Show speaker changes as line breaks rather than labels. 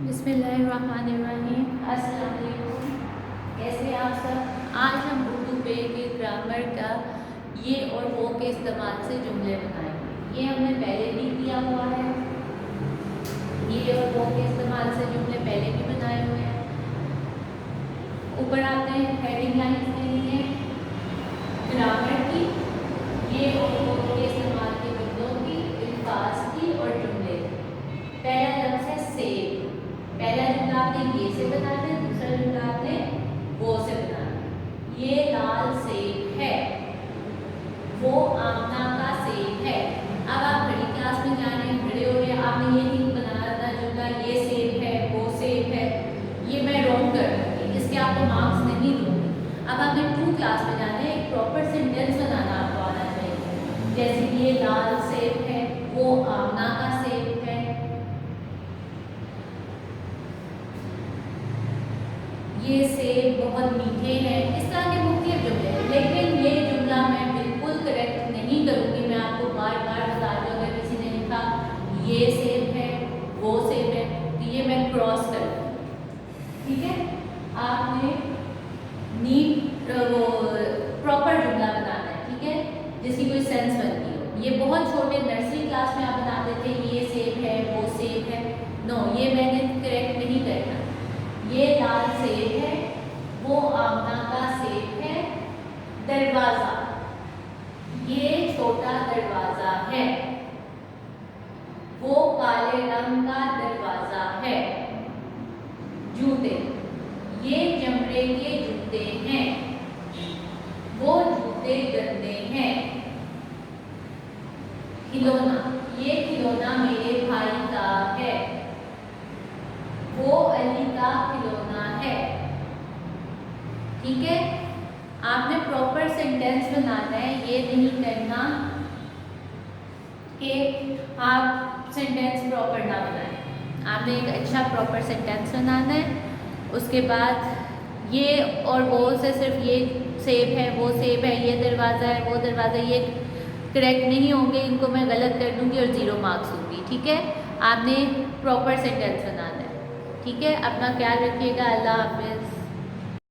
बिस्मिल्लाहिर्रहमानिर्रहीम। अस्सलाम वालेकुम। कैसे आप सब? आज हम उर्दू पे के ग्रामर का ये और वो के इस्तेमाल से जुमले बनाएंगे। ये हमने पहले भी किया हुआ है, ये और वो के इस्तेमाल से जुमले पहले भी बनाए हुए हैं। ऊपर आते हैं, हेडिंग लाइन देनी है ग्रामर की, ये और वो के इस्तेमाल के जुमलों की, अल्फाज की और जुमले। पहला लफ्ज़ है सेब। पहला जुमला आपने ये से बनाना है, दूसरा जुमला आपने वो से बनाना है। ये लाल सेब है, वो आमना का सेब है। अब आप बड़ी क्लास में जाने बड़े हो गए, आपने ये नहीं बनाना था जुमला ये सेब है वो सेब है, ये मैं रॉन्ग कर दूँगी, इसके आपको मार्क्स नहीं दूँगी। अब आपने 2 क्लास में जाने, एक प्रॉपर सेंटेंस बनाना आपको आना चाहिए। जैसे कि ये लाल सेब है, वो आमना का सेब है। ये सेब बहुत मीठे हैं। इस तरह के मुख्तलिफ जुमले हैं, लेकिन ये जुमला मैं बिल्कुल करेक्ट नहीं करूँगी। मैं आपको बार बार बता दूँ, अगर किसी ने लिखा ये सेब है वो सेब है तो ये मैं क्रॉस कर दूँगी। ठीक है, आपने नीट वो प्रॉपर जुमला बनाना है, ठीक है, जिसकी कोई सेंस बनती हो। ये बहुत छोटे नर्सरी क्लास में आप बनाते थे ये सेब है वो सेब है, नो, ये मैंने करेक्ट नहीं करना। ये लाल सेब है, वो आमना का सेब है। दरवाजा, ये छोटा दरवाजा है, वो काले रंग का दरवाजा है। जूते, ये चमड़े के जूते हैं, वो जूते गंदे हैं। खिलौना, ये खिलौना मेरे भाई का है, वो अली का खिलौना है। ठीक है, आपने प्रॉपर सेंटेंस बनाना है, ये नहीं करना कि आप सेंटेंस प्रॉपर ना बनाएं। आपने एक अच्छा प्रॉपर सेंटेंस बनाना है। उसके बाद ये और वो से सिर्फ ये सेब है वो सेब है, ये दरवाज़ा है वो दरवाज़ा, ये करेक्ट नहीं होंगे, इनको मैं गलत कर दूंगी और 0 मार्क्स दूंगी। ठीक है, आपने प्रॉपर सेंटेंस बनाना है। ठीक है, अपना ख्याल रखिएगा। अल्लाह हाफिज़।